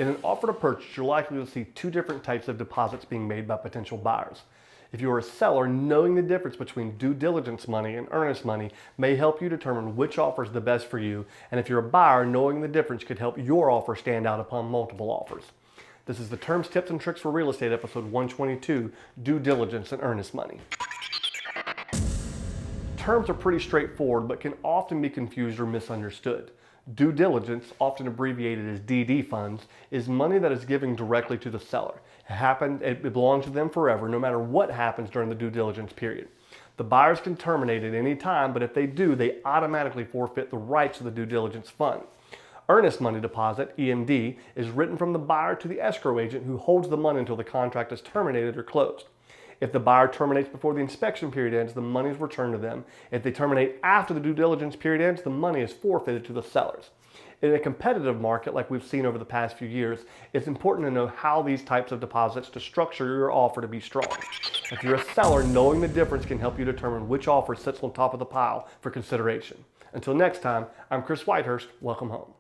In an offer to purchase, you're likely to see two different types of deposits being made by potential buyers. If you are a seller, knowing the difference between due diligence money and earnest money may help you determine which offer is the best for you, and if you're a buyer, knowing the difference could help your offer stand out upon multiple offers. This is the Terms, Tips, and Tricks for Real Estate, episode 122, Due Diligence and Earnest Money. Terms are pretty straightforward, but can often be confused or misunderstood. Due diligence, often abbreviated as DD funds, is money that is given directly to the seller. It belongs to them forever, no matter what happens during the due diligence period. The buyers can terminate at any time, but if they do, they automatically forfeit the rights to the due diligence fund. Earnest money deposit, EMD, is written from the buyer to the escrow agent who holds the money until the contract is terminated or closed. If the buyer terminates before the inspection period ends, the money is returned to them. If they terminate after the due diligence period ends, the money is forfeited to the sellers. In a competitive market like we've seen over the past few years, it's important to know how these types of deposits to structure your offer to be strong. If you're a seller, knowing the difference can help you determine which offer sits on top of the pile for consideration. Until next time, I'm Chris Whitehurst. Welcome home.